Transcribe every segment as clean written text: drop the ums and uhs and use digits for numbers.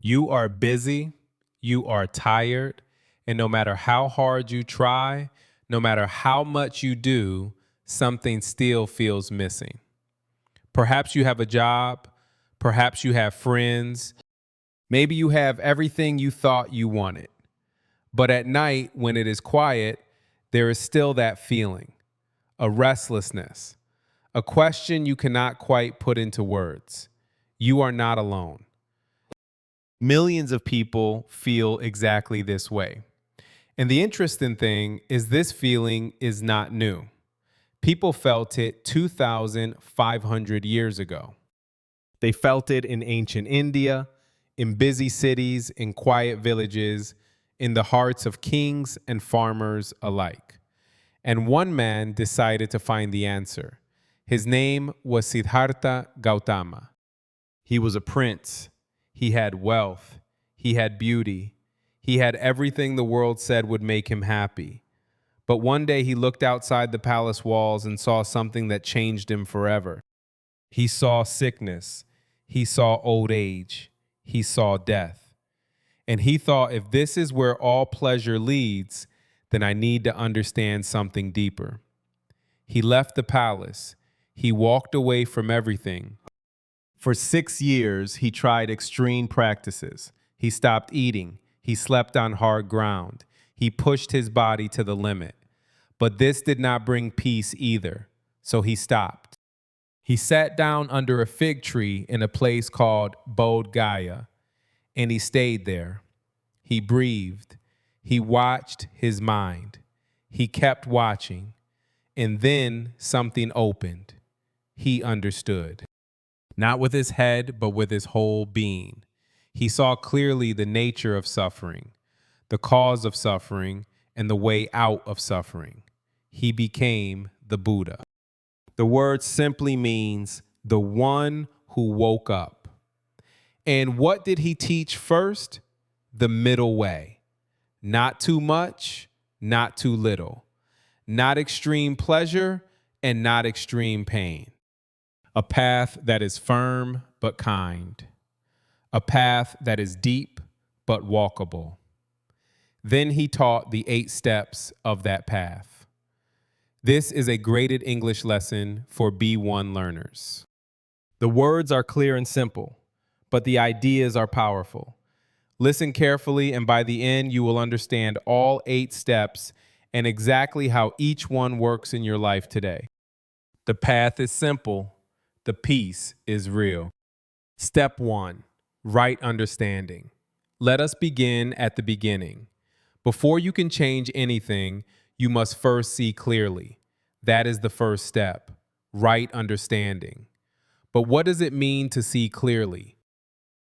You are busy, you are tired, and no matter how hard you try, no matter how much you do, something still feels missing. Perhaps you have a job, perhaps you have friends, maybe you have everything you thought you wanted. But at night, when it is quiet, there is still that feeling, a restlessness, a question you cannot quite put into words. You are not alone. Millions of people feel exactly this way. And the interesting thing is this feeling is not new. People felt it 2,500 years ago. They felt it in ancient India, in busy cities, in quiet villages, in the hearts of kings and farmers alike. And one man decided to find the answer. His name was Siddhartha Gautama. He was a prince. He had wealth. He had beauty. He had everything the world said would make him happy. But one day he looked outside the palace walls and saw something that changed him forever. He saw sickness. He saw old age. He saw death. And he thought, if this is where all pleasure leads, then I need to understand something deeper. He left the palace. He walked away from everything. For 6 years, he tried extreme practices. He stopped eating. He slept on hard ground. He pushed his body to the limit. But this did not bring peace either, so he stopped. He sat down under a fig tree in a place called Bodh Gaya, and he stayed there. He breathed. He watched his mind. He kept watching. And then something opened. He understood. Not with his head, but with his whole being. He saw clearly the nature of suffering, the cause of suffering, and the way out of suffering. He became the Buddha. The word simply means the one who woke up. And what did he teach first? The middle way. Not too much, not too little. Not extreme pleasure and not extreme pain. A path that is firm but kind. A path that is deep but walkable. Then he taught the 8 steps of that path. This is a graded English lesson for B1 learners. The words are clear and simple, but the ideas are powerful. Listen carefully, and by the end, you will understand all 8 steps and exactly how each one works in your life today. The path is simple. The peace is real. Step 1, right understanding. Let us begin at the beginning. Before you can change anything, you must first see clearly. That is the first step, right understanding. But what does it mean to see clearly?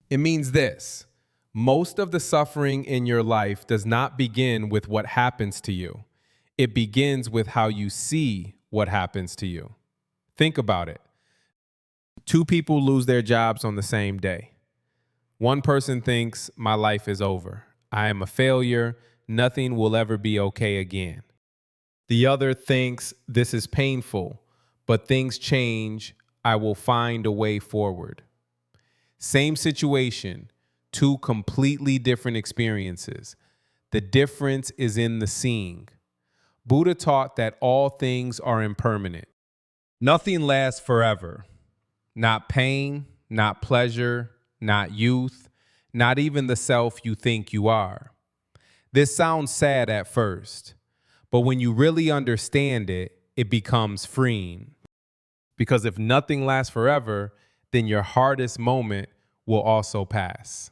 It means this. Most of the suffering in your life does not begin with what happens to you. It begins with how you see what happens to you. Think about it. 2 people lose their jobs on the same day. One person thinks, my life is over. I am a failure. Nothing will ever be okay again. The other thinks, this is painful, but things change. I will find a way forward. Same situation, 2 completely different experiences. The difference is in the seeing. Buddha taught that all things are impermanent. Nothing lasts forever. Not pain, not pleasure, not youth, not even the self you think you are. This sounds sad at first, but when you really understand it, it becomes freeing. Because if nothing lasts forever, then your hardest moment will also pass.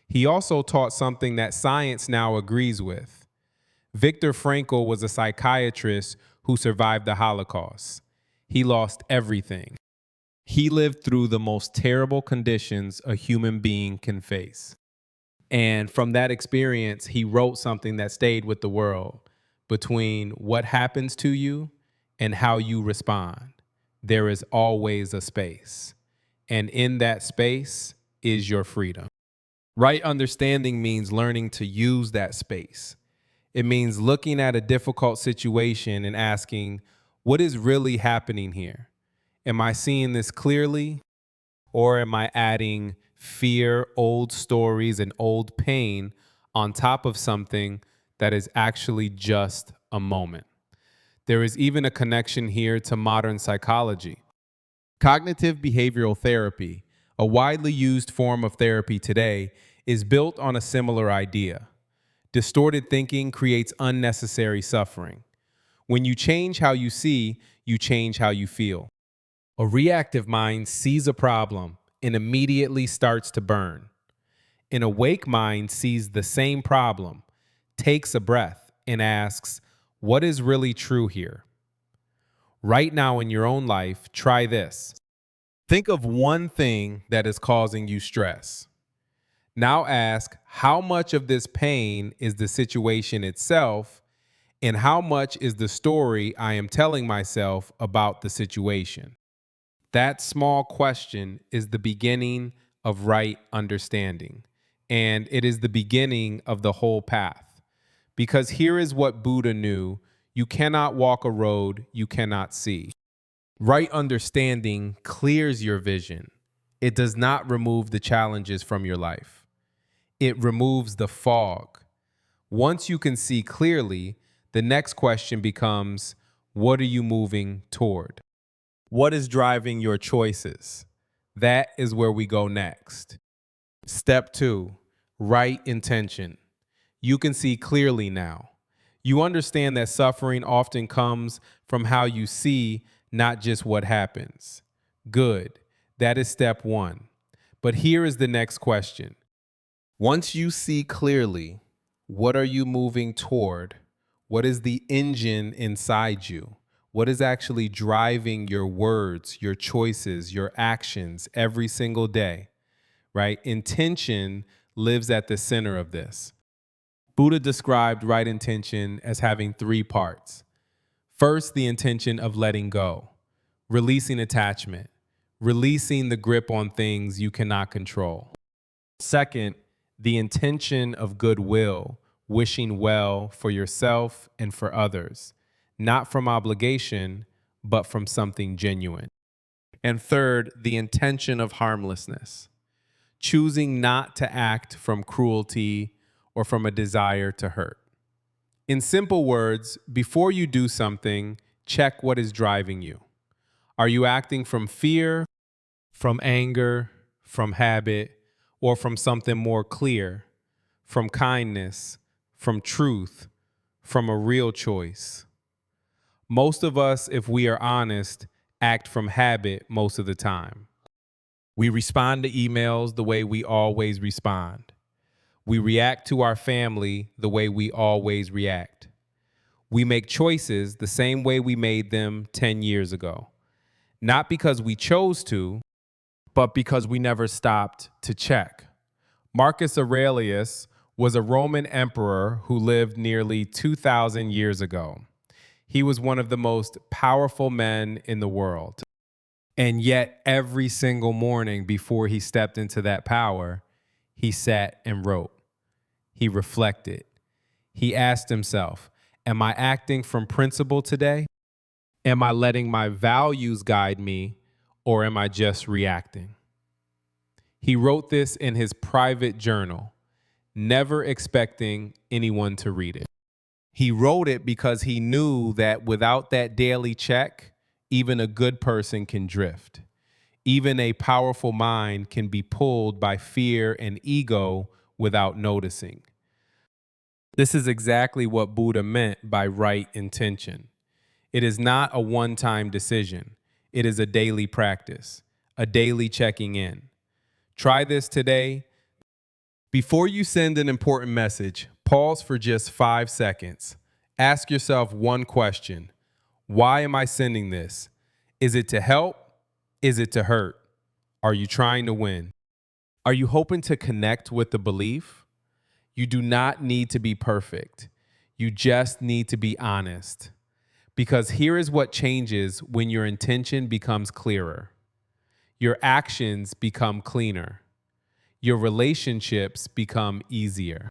He also taught something that science now agrees with. Viktor Frankl was a psychiatrist who survived the Holocaust. He lost everything. He lived through the most terrible conditions a human being can face. And from that experience, he wrote something that stayed with the world. Between what happens to you and how you respond, there is always a space. And in that space is your freedom. Right understanding means learning to use that space. It means looking at a difficult situation and asking, what is really happening here? Am I seeing this clearly, or am I adding fear, old stories, and old pain on top of something that is actually just a moment. There is even a connection here to modern psychology. Cognitive behavioral therapy, a widely used form of therapy today, is built on a similar idea. Distorted thinking creates unnecessary suffering. When you change how you see, you change how you feel. A reactive mind sees a problem and immediately starts to burn. An awake mind sees the same problem, takes a breath, and asks, what is really true here? Right now in your own life, try this. Think of one thing that is causing you stress. Now ask, how much of this pain is the situation itself, and how much is the story I am telling myself about the situation? That small question is the beginning of right understanding, and it is the beginning of the whole path. Because here is what Buddha knew: you cannot walk a road you cannot see. Right understanding clears your vision. It does not remove the challenges from your life. It removes the fog. Once you can see clearly, the next question becomes, what are you moving toward? What is driving your choices? That is where we go next. Step 2, right intention. You can see clearly now. You understand that suffering often comes from how you see, not just what happens. Good. That is step 1. But here is the next question. Once you see clearly, what are you moving toward? What is the engine inside you? What is actually driving your words, your choices, your actions every single day, right? Intention lives at the center of this. Buddha described right intention as having 3 parts. First, the intention of letting go, releasing attachment, releasing the grip on things you cannot control. Second, the intention of goodwill, wishing well for yourself and for others, not from obligation, but from something genuine. And third, the intention of harmlessness, choosing not to act from cruelty or from a desire to hurt. In simple words, before you do something, check what is driving you. Are you acting from fear, from anger, from habit, or from something more clear, from kindness, from truth, from a real choice? Most of us, if we are honest, act from habit most of the time. We respond to emails the way we always respond. We react to our family the way we always react. We make choices the same way we made them 10 years ago. Not because we chose to, but because we never stopped to check. Marcus Aurelius was a Roman emperor who lived nearly 2,000 years ago. He was one of the most powerful men in the world. And yet, every single morning before he stepped into that power, he sat and wrote. He reflected. He asked himself, am I acting from principle today? Am I letting my values guide me, or am I just reacting? He wrote this in his private journal, never expecting anyone to read it. He wrote it because he knew that without that daily check, even a good person can drift. Even a powerful mind can be pulled by fear and ego without noticing. This is exactly what Buddha meant by right intention. It is not a one-time decision. It is a daily practice, a daily checking in. Try this today. Before you send an important message, pause for just 5 seconds. Ask yourself one question. Why am I sending this? Is it to help? Is it to hurt? Are you trying to win? Are you hoping to connect with the belief? You do not need to be perfect. You just need to be honest. Because here is what changes when your intention becomes clearer. Your actions become cleaner. Your relationships become easier.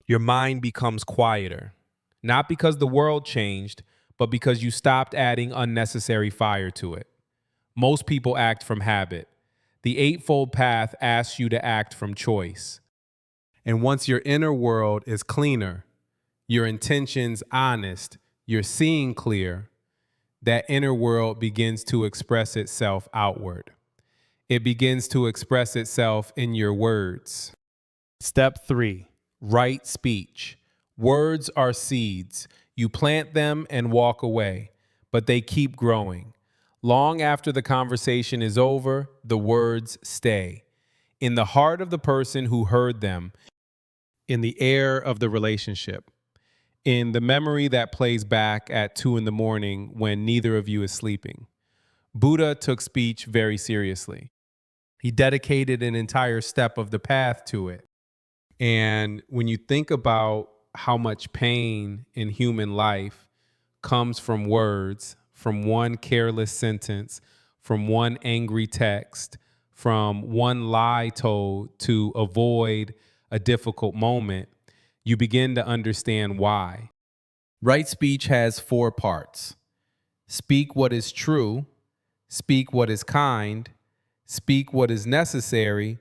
Your mind becomes quieter. Not because the world changed, but because you stopped adding unnecessary fire to it. Most people act from habit, The Eightfold Path asks you to act from choice. And once your inner world is cleaner, your intentions honest, you're seeing clear, that inner world begins to express itself outward. It begins to express itself in your words. Step 3, right speech. Words are seeds. You plant them and walk away, but they keep growing. Long after the conversation is over, the words stay. In the heart of the person who heard them, in the air of the relationship, in the memory that plays back at 2 in the morning when neither of you is sleeping. Buddha took speech very seriously. He dedicated an entire step of the path to it. And when you think about how much pain in human life comes from words, from one careless sentence, from one angry text, from one lie told to avoid a difficult moment, you begin to understand why. Right speech has 4 parts. Speak what is true, speak what is kind, speak what is necessary,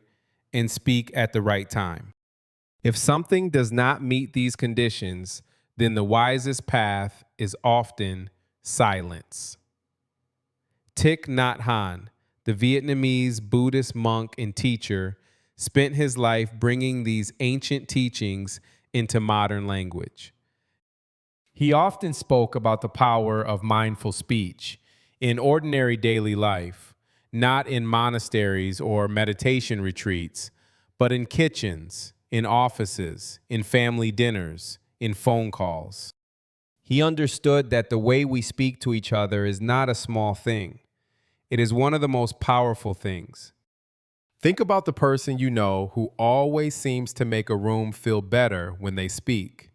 and speak at the right time. If something does not meet these conditions, then the wisest path is often silence. Thich Nhat Hanh, the Vietnamese Buddhist monk and teacher, spent his life bringing these ancient teachings into modern language. He often spoke about the power of mindful speech in ordinary daily life, not in monasteries or meditation retreats, but in kitchens, in offices, in family dinners, in phone calls. He understood that the way we speak to each other is not a small thing. It is one of the most powerful things. Think about the person you know who always seems to make a room feel better when they speak.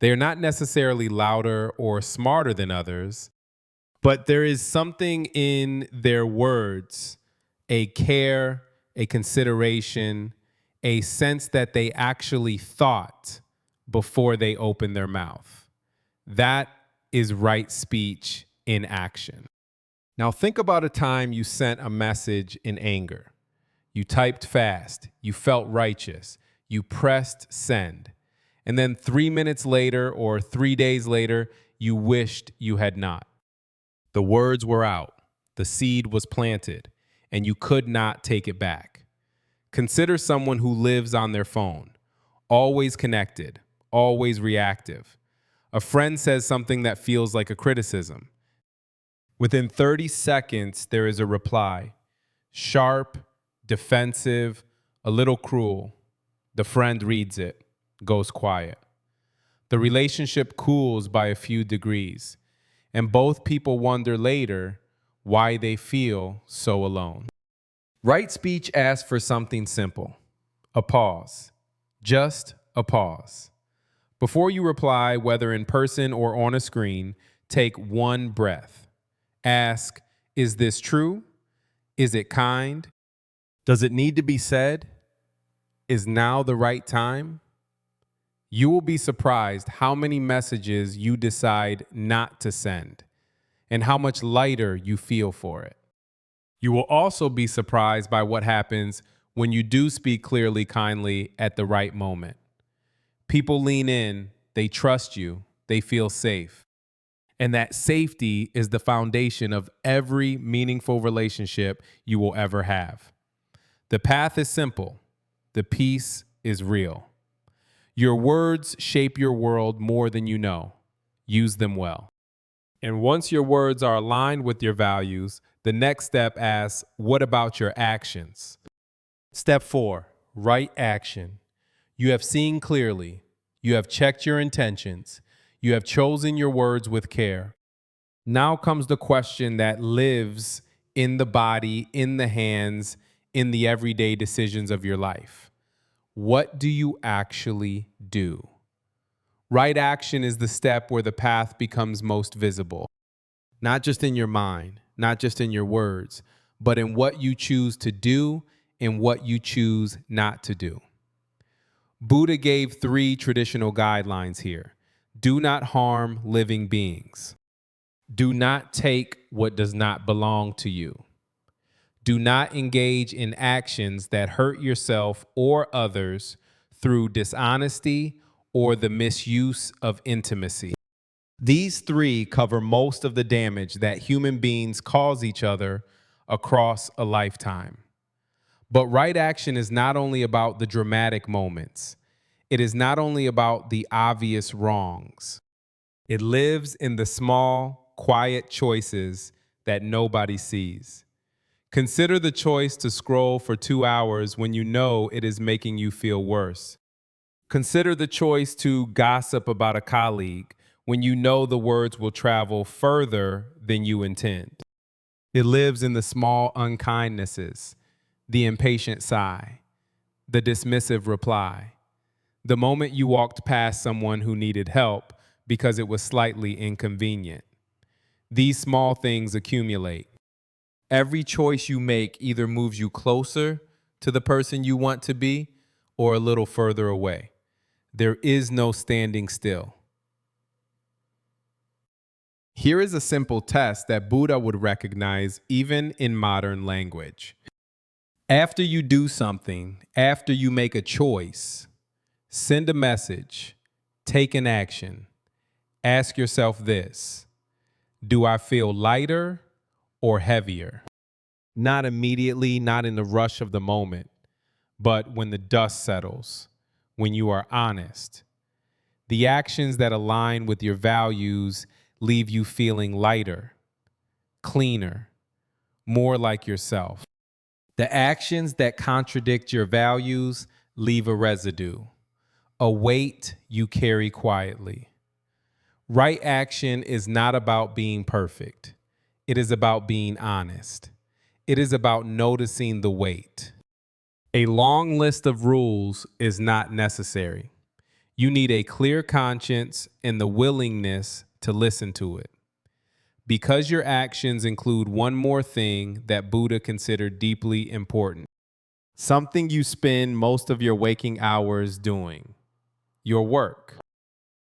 They are not necessarily louder or smarter than others, but there is something in their words, a care, a consideration, a sense that they actually thought before they opened their mouth. That is right speech in action. Now think about a time you sent a message in anger. You typed fast, you felt righteous, you pressed send. And then 3 minutes later or 3 days later, you wished you had not. The words were out, the seed was planted, and you could not take it back. Consider someone who lives on their phone, always connected, always reactive. A friend says something that feels like a criticism. Within 30 seconds, there is a reply. Sharp, defensive, a little cruel. The friend reads it, goes quiet. The relationship cools by a few degrees, and both people wonder later why they feel so alone. Right speech asks for something simple, a pause, just a pause. Before you reply, whether in person or on a screen, take one breath. Ask, is this true? Is it kind? Does it need to be said? Is now the right time? You will be surprised how many messages you decide not to send and how much lighter you feel for it. You will also be surprised by what happens when you do speak clearly, kindly at the right moment. People lean in, they trust you, they feel safe. And that safety is the foundation of every meaningful relationship you will ever have. The path is simple. The peace is real. Your words shape your world more than you know. Use them well. And once your words are aligned with your values, the next step asks, what about your actions? Step 4, right action. You have seen clearly. You have checked your intentions. You have chosen your words with care. Now comes the question that lives in the body, in the hands, in the everyday decisions of your life. What do you actually do? Right action is the step where the path becomes most visible. Not just in your mind, not just in your words, but in what you choose to do and what you choose not to do. Buddha gave 3 traditional guidelines here. Do not harm living beings. Do not take what does not belong to you. Do not engage in actions that hurt yourself or others through dishonesty or the misuse of intimacy. These three cover most of the damage that human beings cause each other across a lifetime. But right action is not only about the dramatic moments, it is not only about the obvious wrongs. It lives in the small, quiet choices that nobody sees. Consider the choice to scroll for 2 hours when you know it is making you feel worse. Consider the choice to gossip about a colleague when you know the words will travel further than you intend. It lives in the small unkindnesses, the impatient sigh, the dismissive reply, the moment you walked past someone who needed help because it was slightly inconvenient. These small things accumulate. Every choice you make either moves you closer to the person you want to be or a little further away. There is no standing still. Here is a simple test that Buddha would recognize even in modern language. After you do something, after you make a choice, send a message, take an action. Ask yourself this: do I feel lighter or heavier? Not immediately, not in the rush of the moment, but when the dust settles, when you are honest. The actions that align with your values leave you feeling lighter, cleaner, more like yourself. The actions that contradict your values leave a residue, a weight you carry quietly. Right action is not about being perfect. It is about being honest. It is about noticing the weight. A long list of rules is not necessary. You need a clear conscience and the willingness to listen to it. Because your actions include one more thing that Buddha considered deeply important, something you spend most of your waking hours doing: your work.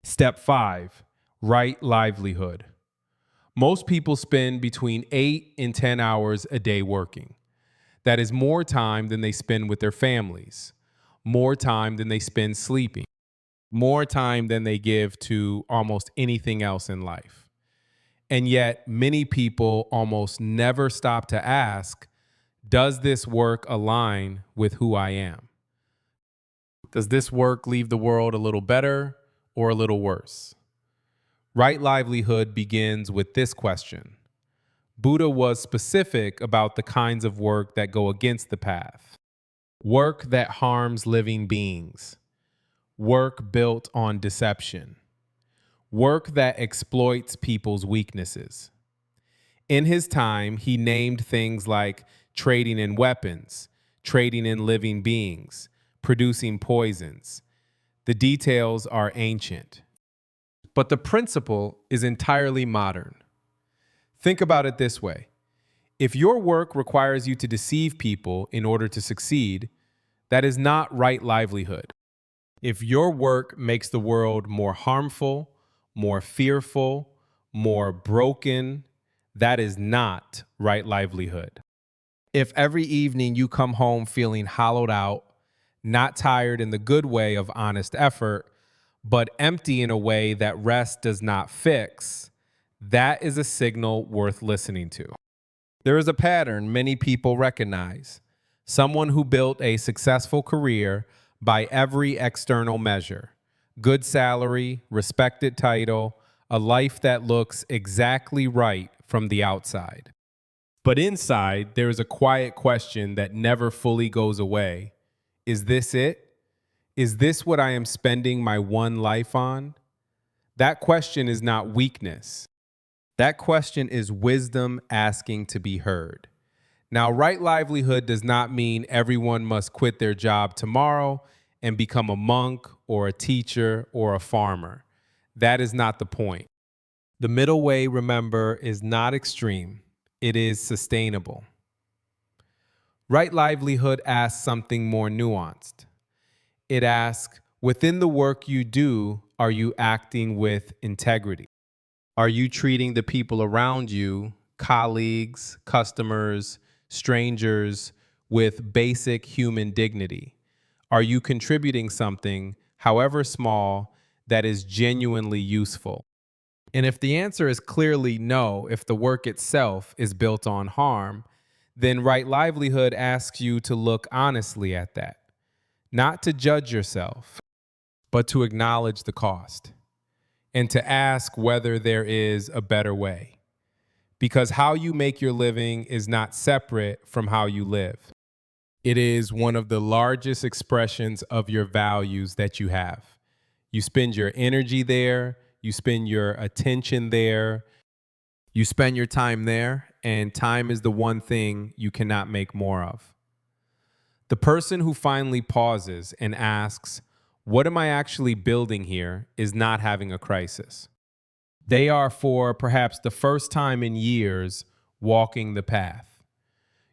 Step 5, right livelihood. Most people spend between 8 and 10 hours a day working. That is more time than they spend with their families, more time than they spend sleeping, more time than they give to almost anything else in life. And yet, many people almost never stop to ask, does this work align with who I am? Does this work leave the world a little better or a little worse? Right livelihood begins with this question. Buddha was specific about the kinds of work that go against the path. Work that harms living beings. Work built on deception. Work that exploits people's weaknesses. In his time, he named things like trading in weapons, trading in living beings, producing poisons. The details are ancient, but the principle is entirely modern. Think about it this way. If your work requires you to deceive people in order to succeed, that is not right livelihood. If your work makes the world more harmful, more fearful, more broken, that is not right livelihood. If every evening you come home feeling hollowed out, not tired in the good way of honest effort, but empty in a way that rest does not fix, that is a signal worth listening to. There is a pattern many people recognize. Someone who built a successful career by every external measure: good salary, respected title, a life that looks exactly right from the outside. But inside, there is a quiet question that never fully goes away. Is this it? Is this what I am spending my one life on? That question is not weakness. That question is wisdom asking to be heard. Now, right livelihood does not mean everyone must quit their job tomorrow and become a monk or a teacher or a farmer. That is not the point. The middle way, remember, is not extreme. It is sustainable. Right livelihood asks something more nuanced. It asks, within the work you do, are you acting with integrity? Are you treating the people around you, colleagues, customers, strangers with basic human dignity? Are you contributing something, however small, that is genuinely useful? And if the answer is clearly no, if the work itself is built on harm, then right livelihood asks you to look honestly at that, not to judge yourself, but to acknowledge the cost and to ask whether there is a better way. Because how you make your living is not separate from how you live. It is one of the largest expressions of your values that you have. You spend your energy there, you spend your attention there, you spend your time there, and time is the one thing you cannot make more of. The person who finally pauses and asks, "What am I actually building here?" is not having a crisis. They are, for perhaps the first time in years, walking the path.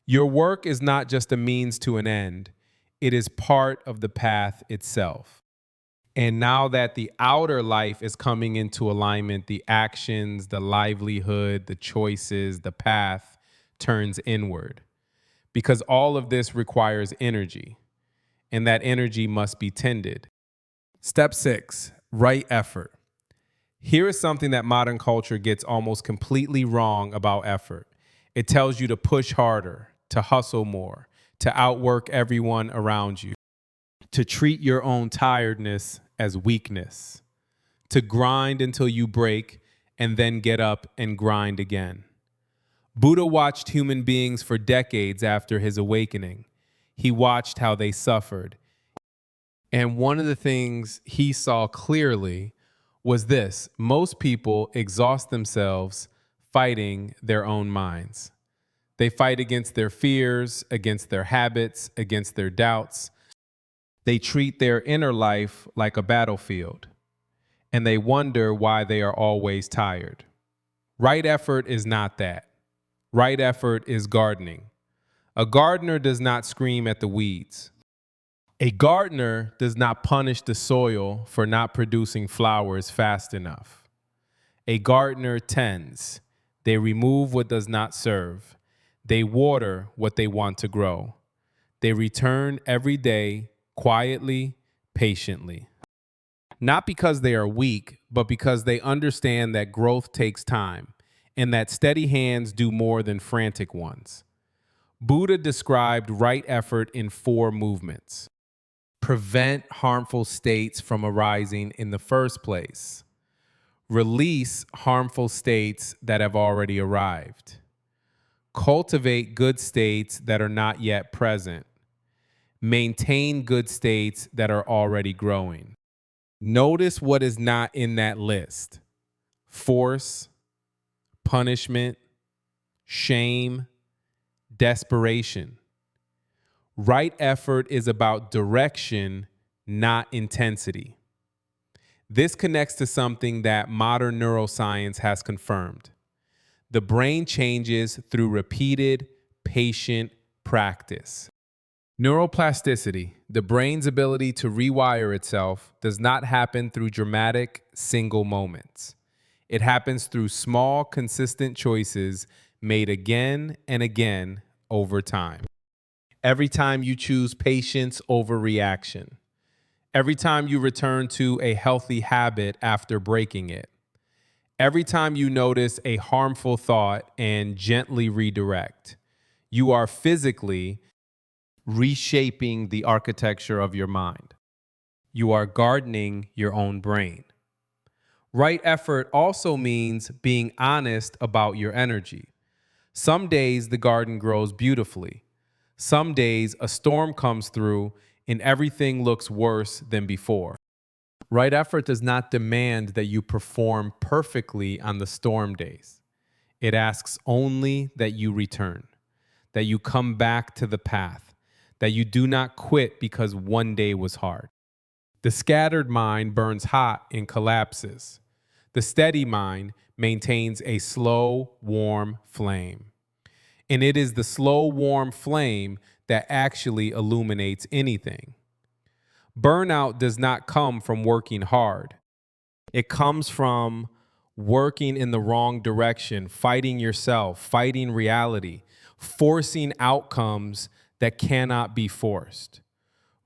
Your work is not just a means to an end, it is part of the path itself. And now that the outer life is coming into alignment, the actions, the livelihood, the choices, the path turns inward. Because all of this requires energy, and that energy must be tended. Step 6, right effort. Here is something that modern culture gets almost completely wrong about effort. It tells you to push harder, to hustle more, to outwork everyone around you, to treat your own tiredness as weakness, to grind until you break and then get up and grind again. Buddha watched human beings for decades after his awakening. He watched how they suffered. And one of the things he saw clearly was this: most people exhaust themselves fighting their own minds. They fight against their fears, against their habits, against their doubts. They treat their inner life like a battlefield, and they wonder why they are always tired. Right effort is not that. Right effort is gardening. A gardener does not scream at the weeds. A gardener does not punish the soil for not producing flowers fast enough. A gardener tends. They remove what does not serve. They water what they want to grow. They return every day, quietly, patiently. Not because they are weak, but because they understand that growth takes time and that steady hands do more than frantic ones. Buddha described right effort in 4 movements. Prevent harmful states from arising in the first place. Release harmful states that have already arrived. Cultivate good states that are not yet present. Maintain good states that are already growing. Notice what is not in that list: force, punishment, shame, desperation. Right effort is about direction, not intensity. This connects to something that modern neuroscience has confirmed. The brain changes through repeated, patient practice. Neuroplasticity, the brain's ability to rewire itself, does not happen through dramatic, single moments. It happens through small, consistent choices made again and again over time. Every time you choose patience over reaction. Every time you return to a healthy habit after breaking it. Every time you notice a harmful thought and gently redirect. You are physically reshaping the architecture of your mind. You are gardening your own brain. Right effort also means being honest about your energy. Some days the garden grows beautifully. Some days a storm comes through and everything looks worse than before. Right effort does not demand that you perform perfectly on the storm days. It asks only that you return, that you come back to the path, that you do not quit because one day was hard. The scattered mind burns hot and collapses. The steady mind maintains a slow, warm flame. And it is the slow, warm flame that actually illuminates anything. Burnout does not come from working hard. It comes from working in the wrong direction, fighting yourself, fighting reality, forcing outcomes that cannot be forced.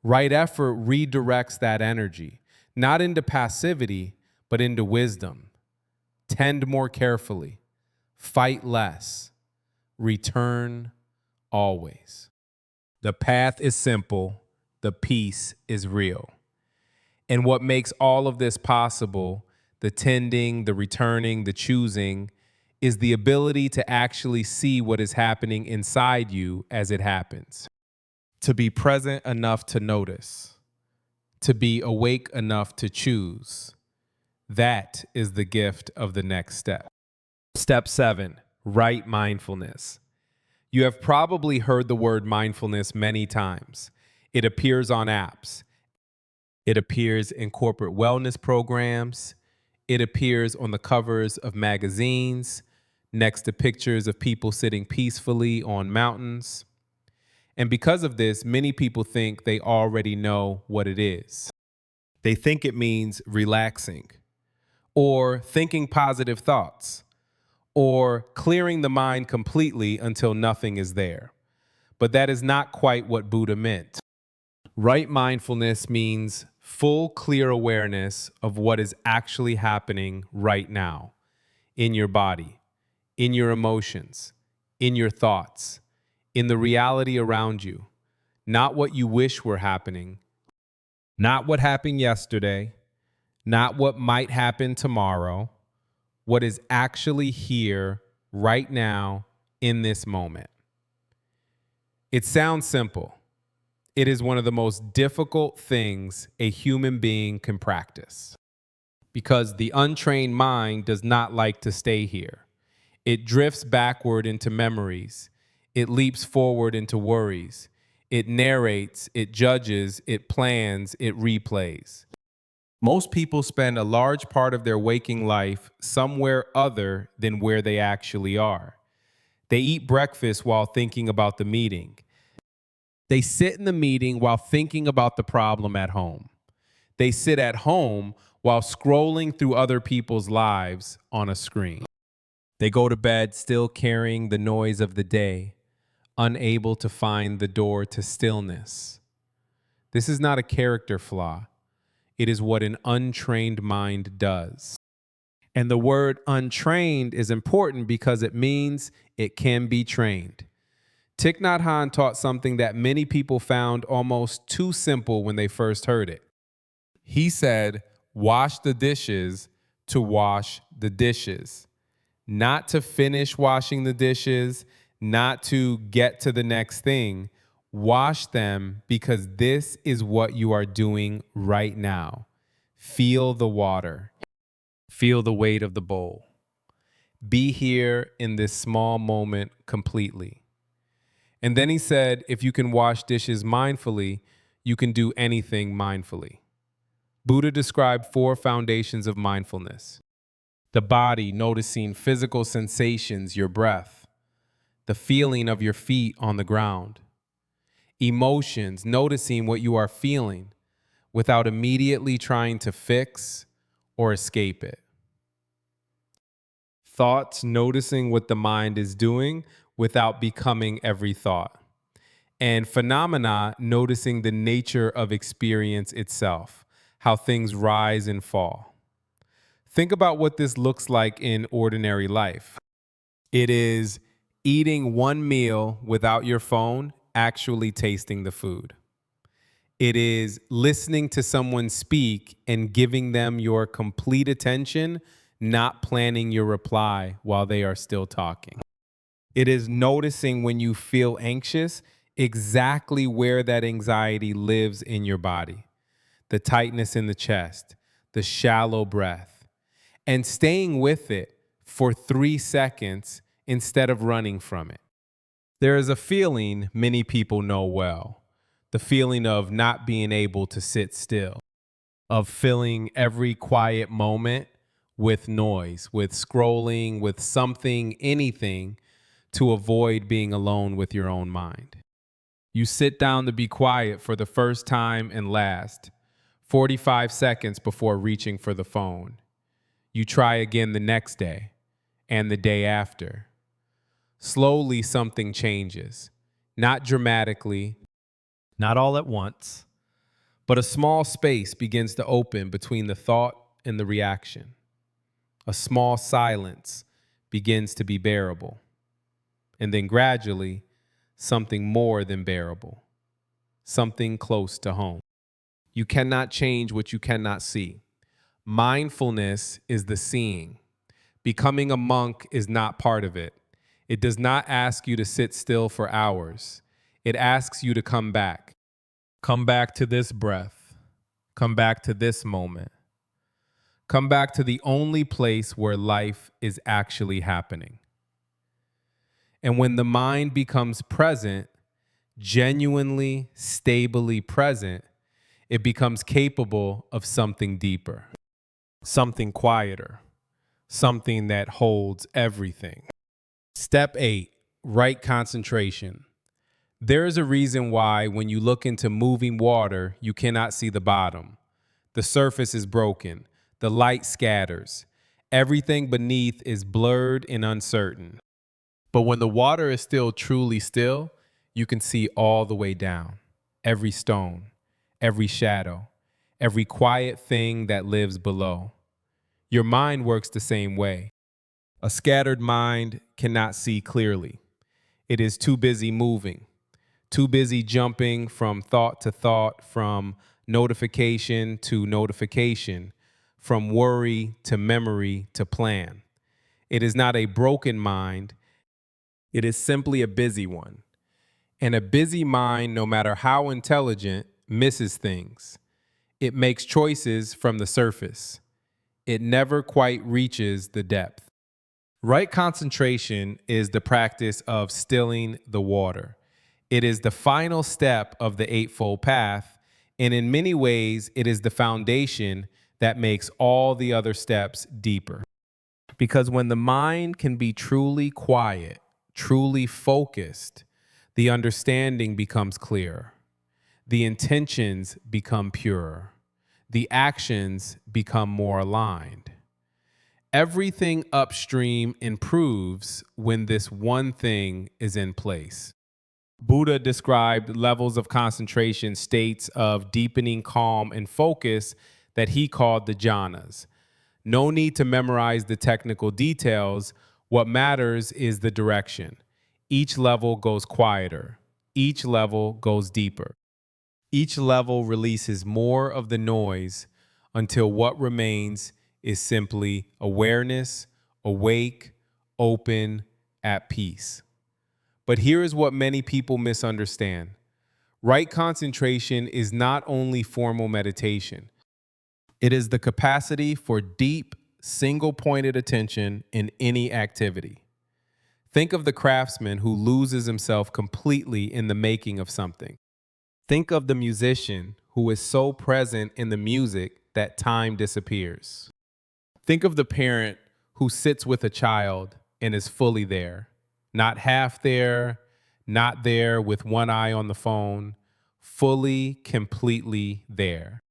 Right effort redirects that energy, not into passivity, but into wisdom. Tend more carefully, fight less, return always. The path is simple, the peace is real. And what makes all of this possible, the tending, the returning, the choosing, is the ability to actually see what is happening inside you as it happens. To be present enough to notice, to be awake enough to choose. That is the gift of the next step. Step 7, right mindfulness. You have probably heard the word mindfulness many times. It appears on apps. It appears in corporate wellness programs. It appears on the covers of magazines, next to pictures of people sitting peacefully on mountains. And because of this, many people think they already know what it is. They think it means relaxing, or thinking positive thoughts, or clearing the mind completely until nothing is there. But that is not quite what Buddha meant. Right mindfulness means full, clear awareness of what is actually happening right now in your body, in your emotions, in your thoughts, in the reality around you. Not what you wish were happening, not what happened yesterday, not what might happen tomorrow, what is actually here right now in this moment. It sounds simple. It is one of the most difficult things a human being can practice because the untrained mind does not like to stay here. It drifts backward into memories. It leaps forward into worries. It narrates, it judges, it plans, it replays. Most people spend a large part of their waking life somewhere other than where they actually are. They eat breakfast while thinking about the meeting. They sit in the meeting while thinking about the problem at home. They sit at home while scrolling through other people's lives on a screen. They go to bed still carrying the noise of the day, unable to find the door to stillness. This is not a character flaw. It is what an untrained mind does. And the word untrained is important because it means it can be trained. Thich Nhat Hanh taught something that many people found almost too simple when they first heard it. He said, wash the dishes to wash the dishes. Not to finish washing the dishes, not to get to the next thing. Wash them because this is what you are doing right now. Feel the water. Feel the weight of the bowl. Be here in this small moment completely. And then he said, if you can wash dishes mindfully, you can do anything mindfully. Buddha described 4 foundations of mindfulness. The body, noticing physical sensations, your breath. The feeling of your feet on the ground. Emotions, noticing what you are feeling without immediately trying to fix or escape it. Thoughts, noticing what the mind is doing without becoming every thought. And phenomena, noticing the nature of experience itself, how things rise and fall. Think about what this looks like in ordinary life. It is eating one meal without your phone, actually tasting the food. It is listening to someone speak and giving them your complete attention, not planning your reply while they are still talking. It is noticing when you feel anxious, exactly where that anxiety lives in your body. The tightness in the chest, the shallow breath, and staying with it for 3 seconds instead of running from it. There is a feeling many people know well, the feeling of not being able to sit still, of filling every quiet moment with noise, with scrolling, with something, anything, to avoid being alone with your own mind. You sit down to be quiet for the first time and last, 45 seconds before reaching for the phone. You try again the next day and the day after. Slowly, something changes. Not dramatically, not all at once, but a small space begins to open between the thought and the reaction. A small silence begins to be bearable. And then gradually, something more than bearable, something close to home. You cannot change what you cannot see. Mindfulness is the seeing. Becoming a monk is not part of it. It does not ask you to sit still for hours. It asks you to come back. Come back to this breath. Come back to this moment. Come back to the only place where life is actually happening. And when the mind becomes present, genuinely, stably present, it becomes capable of something deeper, something quieter, something that holds everything. Step 8, right concentration. There is a reason why when you look into moving water, you cannot see the bottom. The surface is broken. The light scatters. Everything beneath is blurred and uncertain. But when the water is still truly still, you can see all the way down. Every stone, every shadow, every quiet thing that lives below. Your mind works the same way. A scattered mind cannot see clearly. It is too busy moving, too busy jumping from thought to thought, from notification to notification, from worry to memory to plan. It is not a broken mind. It is simply a busy one. And a busy mind, no matter how intelligent, misses things. It makes choices from the surface. It never quite reaches the depth. Right concentration is the practice of stilling the water. It is the final step of the Eightfold Path, and in many ways, it is the foundation that makes all the other steps deeper. Because when the mind can be truly quiet, truly focused, the understanding becomes clearer. The intentions become purer. The actions become more aligned. Everything upstream improves when this one thing is in place. Buddha described levels of concentration, states of deepening calm and focus that he called the jhanas. No need to memorize the technical details. What matters is the direction. Each level goes quieter. Each level goes deeper. Each level releases more of the noise until what remains is simply awareness, awake, open, at peace. But here is what many people misunderstand. Right concentration is not only formal meditation. It is the capacity for deep, single-pointed attention in any activity. Think of the craftsman who loses himself completely in the making of something. Think of the musician who is so present in the music that time disappears. Think of the parent who sits with a child and is fully there, not half there, not there with one eye on the phone, fully, completely there.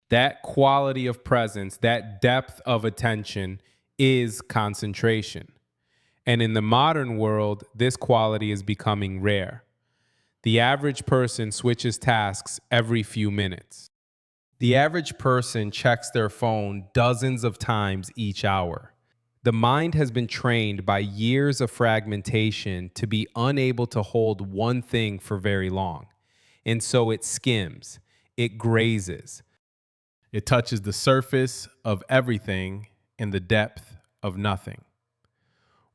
That quality of presence, that depth of attention is concentration. And in the modern world, this quality is becoming rare. The average person switches tasks every few minutes. The average person checks their phone dozens of times each hour. The mind has been trained by years of fragmentation to be unable to hold one thing for very long. And so it skims, it grazes, it touches the surface of everything and the depth of nothing.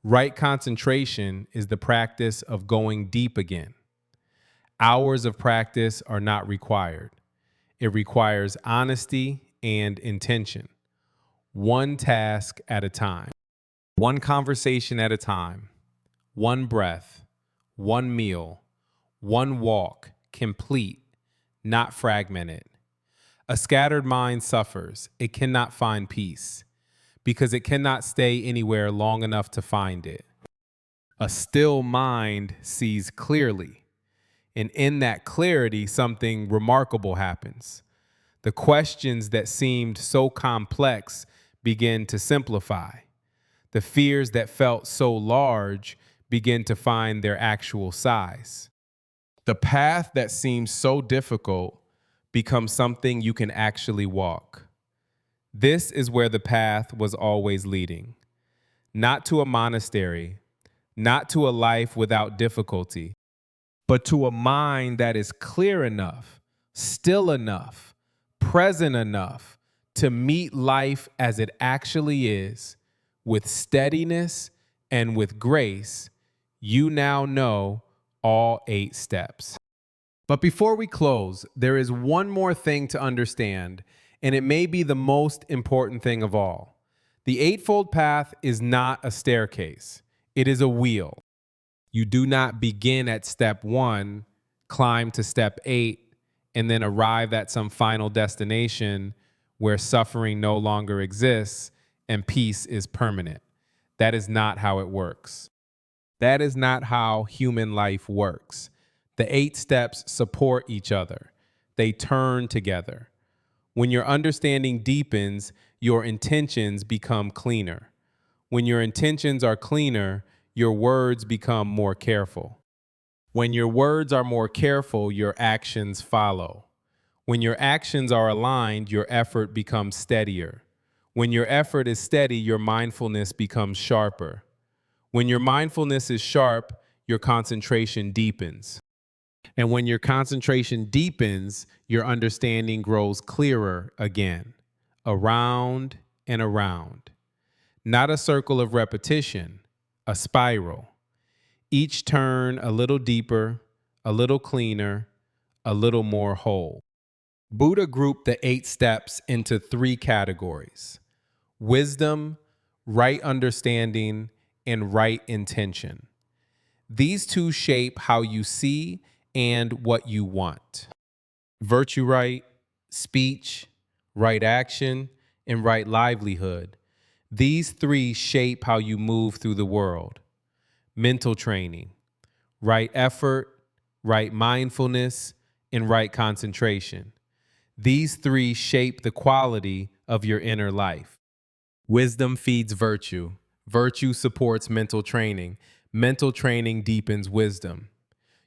Right concentration is the practice of going deep again. Hours of practice are not required. It requires honesty and intention. One task at a time, one conversation at a time, one breath, one meal, one walk, complete, not fragmented. A scattered mind suffers. It cannot find peace because it cannot stay anywhere long enough to find it. A still mind sees clearly, and in that clarity, something remarkable happens. The questions that seemed so complex begin to simplify. The fears that felt so large begin to find their actual size. The path that seems so difficult becomes something you can actually walk. This is where the path was always leading. Not to a monastery, not to a life without difficulty, but to a mind that is clear enough, still enough, present enough to meet life as it actually is, with steadiness and with grace. You now know all 8 steps. But before we close, there is one more thing to understand, and it may be the most important thing of all. The Eightfold Path is not a staircase, it is a wheel. You do not begin at step 1, climb to step 8, and then arrive at some final destination where suffering no longer exists and peace is permanent. That is not how it works. That is not how human life works. The 8 steps support each other. They turn together. When your understanding deepens, your intentions become cleaner. When your intentions are cleaner, your words become more careful. When your words are more careful, your actions follow. When your actions are aligned, your effort becomes steadier. When your effort is steady, your mindfulness becomes sharper. When your mindfulness is sharp, your concentration deepens. And when your concentration deepens, your understanding grows clearer again, around and around. Not a circle of repetition, a spiral. Each turn a little deeper, a little cleaner, a little more whole. Buddha grouped the 8 steps into 3 categories: wisdom, right understanding, and right intention. These 2 shape how you see and what you want. Virtue right, speech, right action, and right livelihood. These 3 shape how you move through the world. Mental training, right effort, right mindfulness, and right concentration. These 3 shape the quality of your inner life. Wisdom feeds virtue. Virtue supports mental training. Mental training deepens wisdom.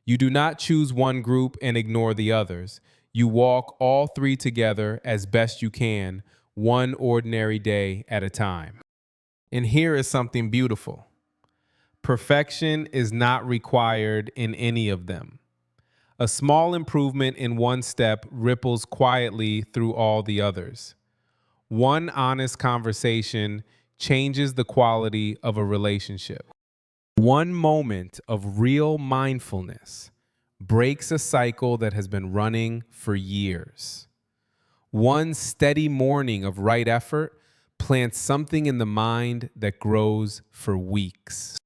You do not choose one group and ignore the others. You walk all 3 together as best you can, one ordinary day at a time. And here is something beautiful. Perfection is not required in any of them. A small improvement in one step ripples quietly through all the others. One honest conversation changes the quality of a relationship. One moment of real mindfulness breaks a cycle that has been running for years. One steady morning of right effort plants something in the mind that grows for weeks.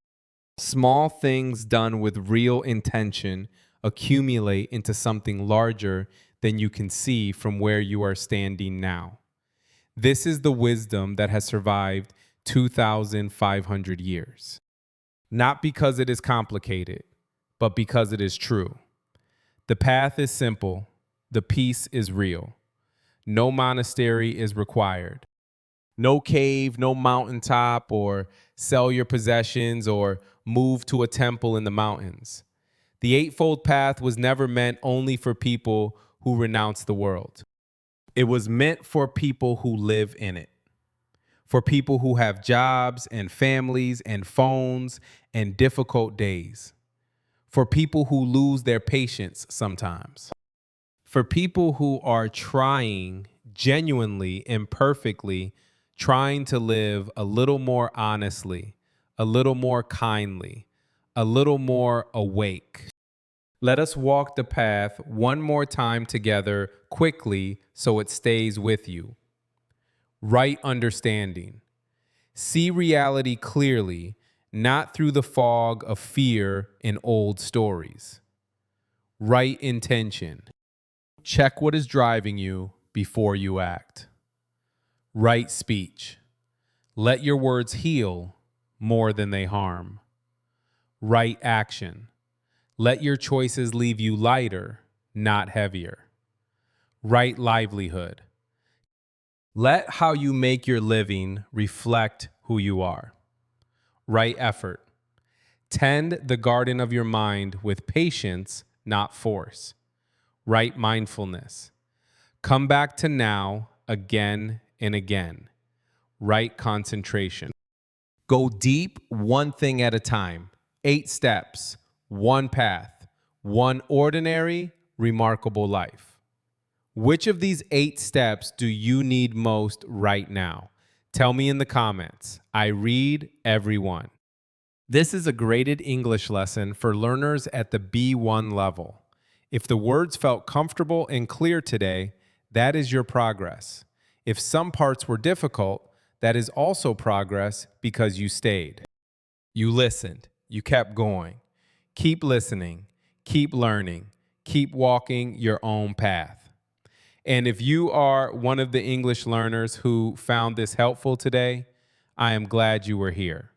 Small things done with real intention accumulate into something larger than you can see from where you are standing now. This is the wisdom that has survived 2,500 years. Not because it is complicated, but because it is true. The path is simple. The peace is real. No monastery is required. No cave, no mountaintop, or sell your possessions or move to a temple in the mountains. The Eightfold Path was never meant only for people who renounce the world. It was meant for people who live in it, for people who have jobs and families and phones and difficult days, for people who lose their patience sometimes, for people who are trying genuinely, imperfectly, trying to live a little more honestly, a little more kindly, a little more awake. Let us walk the path one more time together quickly so it stays with you. Right understanding. See reality clearly, not through the fog of fear and old stories. Right intention. Check what is driving you before you act. Right speech. Let your words heal more than they harm. Right action. Let your choices leave you lighter, not heavier. Right livelihood. Let how you make your living reflect who you are. Right effort. Tend the garden of your mind with patience, not force. Right mindfulness. Come back to now again and again. Right concentration. Go deep one thing at a time. 8 steps, one path, one ordinary, remarkable life. Which of these 8 steps do you need most right now? Tell me in the comments. I read every one. This is a graded English lesson for learners at the B1 level. If the words felt comfortable and clear today, that is your progress. If some parts were difficult, that is also progress because you stayed. You listened. You kept going. Keep listening. Keep learning. Keep walking your own path. And if you are one of the English learners who found this helpful today, I am glad you were here.